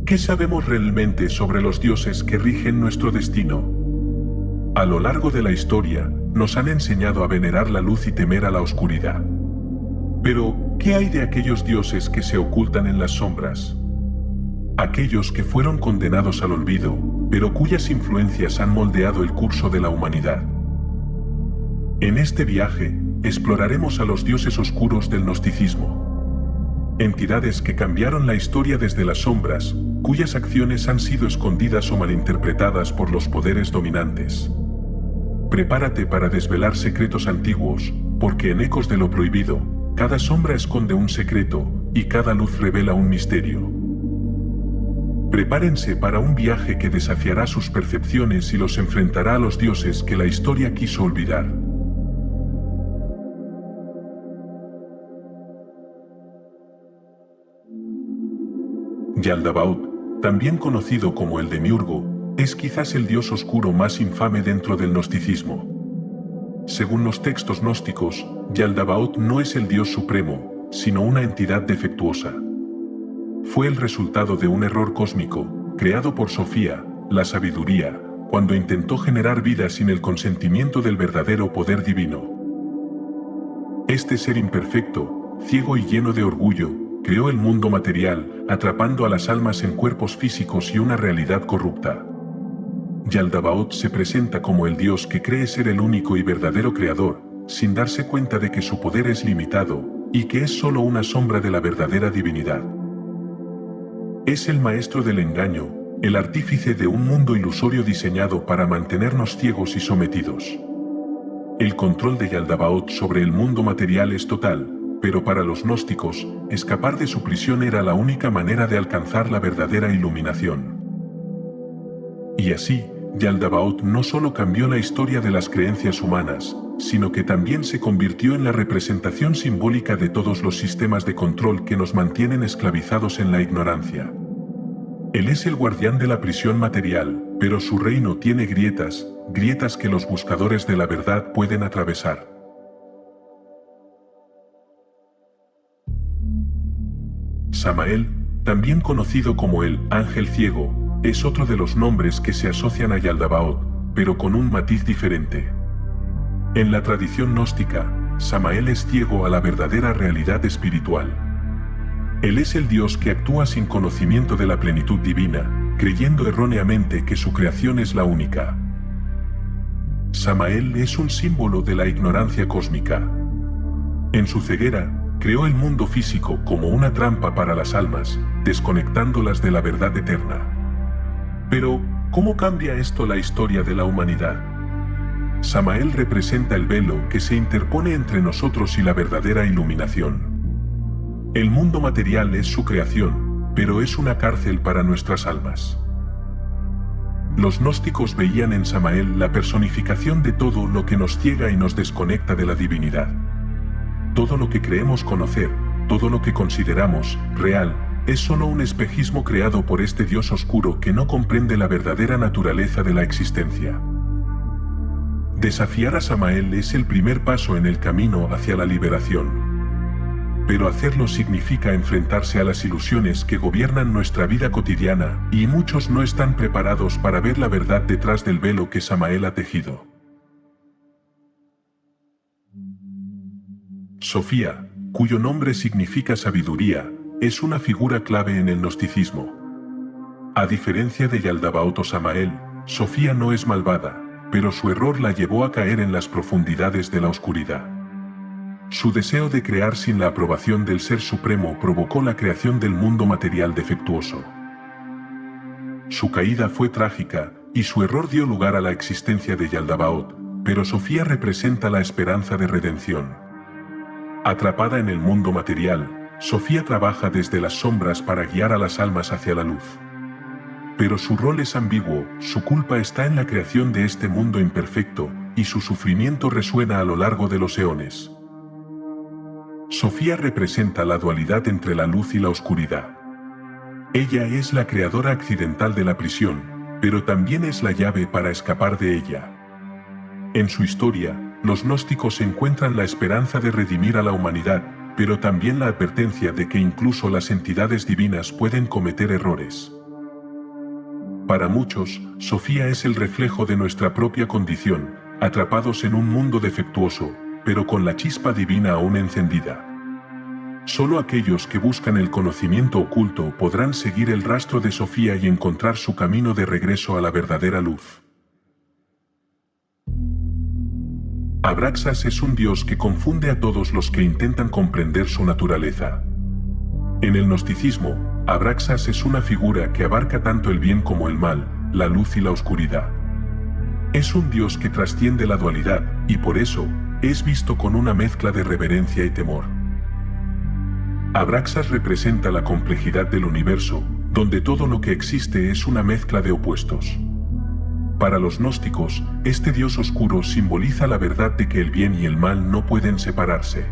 ¿Qué sabemos realmente sobre los dioses que rigen nuestro destino? A lo largo de la historia, nos han enseñado a venerar la luz y temer a la oscuridad. Pero, ¿qué hay de aquellos dioses que se ocultan en las sombras? Aquellos que fueron condenados al olvido, pero cuyas influencias han moldeado el curso de la humanidad. En este viaje, exploraremos a los dioses oscuros del gnosticismo. Entidades que cambiaron la historia desde las sombras, cuyas acciones han sido escondidas o malinterpretadas por los poderes dominantes. Prepárate para desvelar secretos antiguos, porque en Ecos de lo Prohibido, cada sombra esconde un secreto, y cada luz revela un misterio. Prepárense para un viaje que desafiará sus percepciones y los enfrentará a los dioses que la historia quiso olvidar. Yaldabaoth, también conocido como el Demiurgo, es quizás el dios oscuro más infame dentro del gnosticismo. Según los textos gnósticos, Yaldabaoth no es el dios supremo, sino una entidad defectuosa. Fue el resultado de un error cósmico, creado por Sofía, la sabiduría, cuando intentó generar vida sin el consentimiento del verdadero poder divino. Este ser imperfecto, ciego y lleno de orgullo, creó el mundo material, atrapando a las almas en cuerpos físicos y una realidad corrupta. Yaldabaoth se presenta como el dios que cree ser el único y verdadero creador, sin darse cuenta de que su poder es limitado, y que es solo una sombra de la verdadera divinidad. Es el maestro del engaño, el artífice de un mundo ilusorio diseñado para mantenernos ciegos y sometidos. El control de Yaldabaoth sobre el mundo material es total, pero para los gnósticos, escapar de su prisión era la única manera de alcanzar la verdadera iluminación. Y así, Yaldabaoth no solo cambió la historia de las creencias humanas, sino que también se convirtió en la representación simbólica de todos los sistemas de control que nos mantienen esclavizados en la ignorancia. Él es el guardián de la prisión material, pero su reino tiene grietas, grietas que los buscadores de la verdad pueden atravesar. Samael, también conocido como el Ángel Ciego, es otro de los nombres que se asocian a Yaldabaoth, pero con un matiz diferente. En la tradición gnóstica, Samael es ciego a la verdadera realidad espiritual. Él es el Dios que actúa sin conocimiento de la plenitud divina, creyendo erróneamente que su creación es la única. Samael es un símbolo de la ignorancia cósmica. En su ceguera, creó el mundo físico como una trampa para las almas, desconectándolas de la verdad eterna. Pero, ¿cómo cambia esto la historia de la humanidad? Samael representa el velo que se interpone entre nosotros y la verdadera iluminación. El mundo material es su creación, pero es una cárcel para nuestras almas. Los gnósticos veían en Samael la personificación de todo lo que nos ciega y nos desconecta de la divinidad. Todo lo que creemos conocer, todo lo que consideramos real, es solo un espejismo creado por este Dios oscuro que no comprende la verdadera naturaleza de la existencia. Desafiar a Samael es el primer paso en el camino hacia la liberación. Pero hacerlo significa enfrentarse a las ilusiones que gobiernan nuestra vida cotidiana, y muchos no están preparados para ver la verdad detrás del velo que Samael ha tejido. Sofía, cuyo nombre significa sabiduría, es una figura clave en el gnosticismo. A diferencia de Yaldabaoth o Samael, Sofía no es malvada, pero su error la llevó a caer en las profundidades de la oscuridad. Su deseo de crear sin la aprobación del Ser Supremo provocó la creación del mundo material defectuoso. Su caída fue trágica, y su error dio lugar a la existencia de Yaldabaoth, pero Sofía representa la esperanza de redención. Atrapada en el mundo material, Sofía trabaja desde las sombras para guiar a las almas hacia la luz. Pero su rol es ambiguo, su culpa está en la creación de este mundo imperfecto, y su sufrimiento resuena a lo largo de los eones. Sofía representa la dualidad entre la luz y la oscuridad. Ella es la creadora accidental de la prisión, pero también es la llave para escapar de ella. En su historia, los gnósticos encuentran la esperanza de redimir a la humanidad, pero también la advertencia de que incluso las entidades divinas pueden cometer errores. Para muchos, Sofía es el reflejo de nuestra propia condición, atrapados en un mundo defectuoso, pero con la chispa divina aún encendida. Solo aquellos que buscan el conocimiento oculto podrán seguir el rastro de Sofía y encontrar su camino de regreso a la verdadera luz. Abraxas es un dios que confunde a todos los que intentan comprender su naturaleza. En el gnosticismo, Abraxas es una figura que abarca tanto el bien como el mal, la luz y la oscuridad. Es un dios que trasciende la dualidad, y por eso, es visto con una mezcla de reverencia y temor. Abraxas representa la complejidad del universo, donde todo lo que existe es una mezcla de opuestos. Para los gnósticos, este dios oscuro simboliza la verdad de que el bien y el mal no pueden separarse.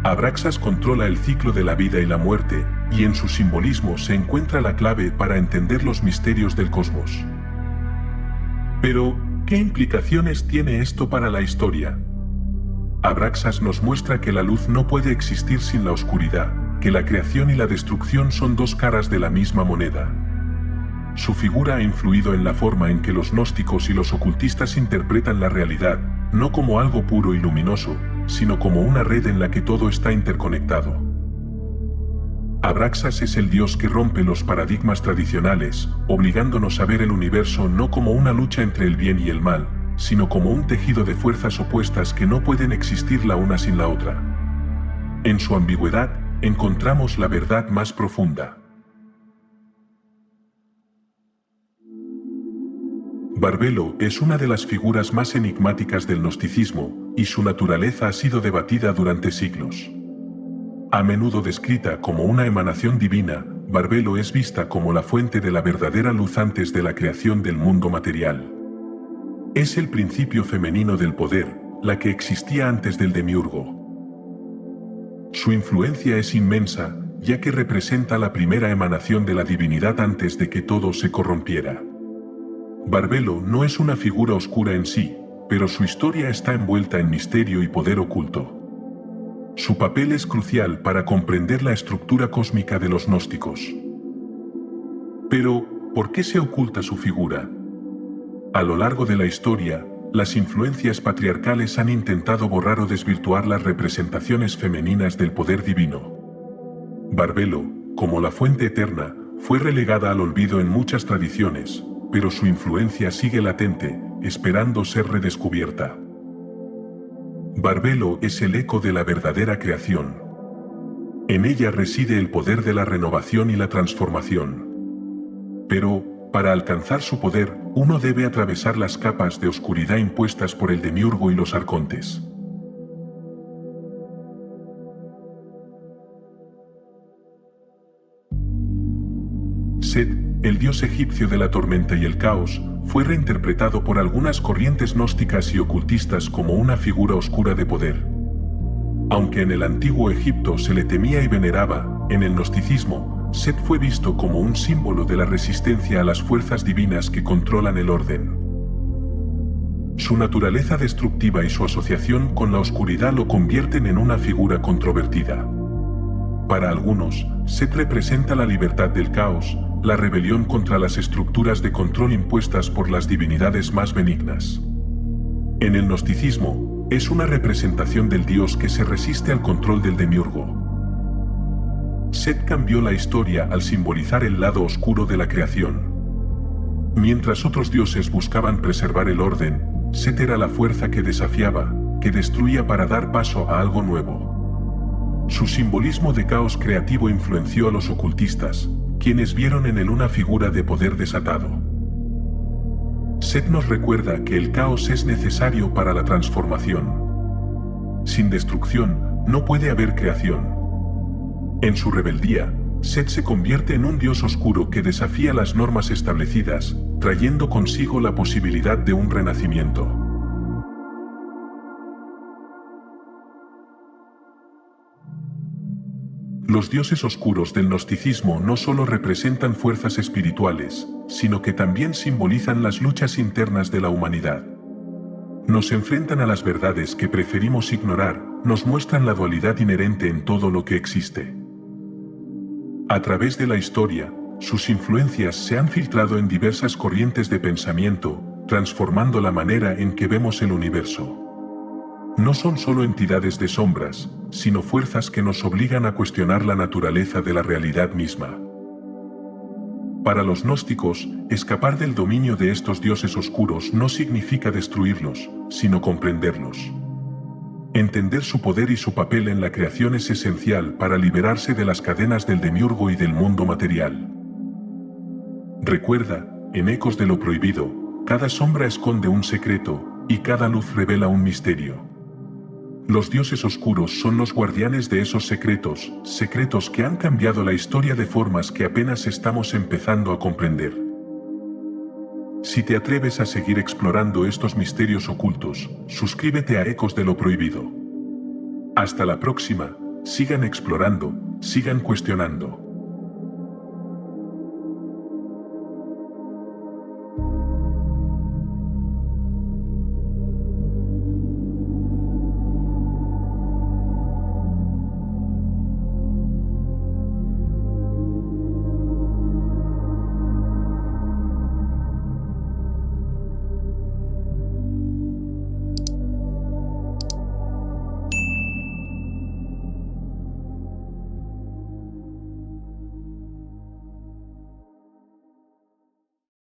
Abraxas controla el ciclo de la vida y la muerte, y en su simbolismo se encuentra la clave para entender los misterios del cosmos. Pero, ¿qué implicaciones tiene esto para la historia? Abraxas nos muestra que la luz no puede existir sin la oscuridad, que la creación y la destrucción son dos caras de la misma moneda. Su figura ha influido en la forma en que los gnósticos y los ocultistas interpretan la realidad, no como algo puro y luminoso, sino como una red en la que todo está interconectado. Abraxas es el dios que rompe los paradigmas tradicionales, obligándonos a ver el universo no como una lucha entre el bien y el mal, sino como un tejido de fuerzas opuestas que no pueden existir la una sin la otra. En su ambigüedad, encontramos la verdad más profunda. Barbelo es una de las figuras más enigmáticas del gnosticismo, y su naturaleza ha sido debatida durante siglos. A menudo descrita como una emanación divina, Barbelo es vista como la fuente de la verdadera luz antes de la creación del mundo material. Es el principio femenino del poder, la que existía antes del demiurgo. Su influencia es inmensa, ya que representa la primera emanación de la divinidad antes de que todo se corrompiera. Barbelo no es una figura oscura en sí, pero su historia está envuelta en misterio y poder oculto. Su papel es crucial para comprender la estructura cósmica de los gnósticos. Pero, ¿por qué se oculta su figura? A lo largo de la historia, las influencias patriarcales han intentado borrar o desvirtuar las representaciones femeninas del poder divino. Barbelo, como la fuente eterna, fue relegada al olvido en muchas tradiciones, pero su influencia sigue latente, esperando ser redescubierta. Barbelo es el eco de la verdadera creación. En ella reside el poder de la renovación y la transformación. Pero, para alcanzar su poder, uno debe atravesar las capas de oscuridad impuestas por el demiurgo y los arcontes. Set, el dios egipcio de la tormenta y el caos, fue reinterpretado por algunas corrientes gnósticas y ocultistas como una figura oscura de poder. Aunque en el antiguo Egipto se le temía y veneraba, en el gnosticismo, Set fue visto como un símbolo de la resistencia a las fuerzas divinas que controlan el orden. Su naturaleza destructiva y su asociación con la oscuridad lo convierten en una figura controvertida. Para algunos, Set representa la libertad del caos, la rebelión contra las estructuras de control impuestas por las divinidades más benignas. En el gnosticismo, es una representación del dios que se resiste al control del demiurgo. Set cambió la historia al simbolizar el lado oscuro de la creación. Mientras otros dioses buscaban preservar el orden, Set era la fuerza que desafiaba, que destruía para dar paso a algo nuevo. Su simbolismo de caos creativo influenció a los ocultistas, quienes vieron en él una figura de poder desatado. Set nos recuerda que el caos es necesario para la transformación. Sin destrucción, no puede haber creación. En su rebeldía, Set se convierte en un dios oscuro que desafía las normas establecidas, trayendo consigo la posibilidad de un renacimiento. Los dioses oscuros del gnosticismo no solo representan fuerzas espirituales, sino que también simbolizan las luchas internas de la humanidad. Nos enfrentan a las verdades que preferimos ignorar, nos muestran la dualidad inherente en todo lo que existe. A través de la historia, Sus influencias se han filtrado en diversas corrientes de pensamiento, transformando la manera en que vemos el universo. No son solo entidades de sombras, sino fuerzas que nos obligan a cuestionar la naturaleza de la realidad misma. Para los gnósticos, escapar del dominio de estos dioses oscuros no significa destruirlos, sino comprenderlos. Entender su poder y su papel en la creación es esencial para liberarse de las cadenas del demiurgo y del mundo material. Recuerda, en Ecos de lo Prohibido, cada sombra esconde un secreto, y cada luz revela un misterio. Los dioses oscuros son los guardianes de esos secretos, secretos que han cambiado la historia de formas que apenas estamos empezando a comprender. Si te atreves a seguir explorando estos misterios ocultos, suscríbete a Ecos de lo Prohibido. Hasta la próxima, sigan explorando, sigan cuestionando.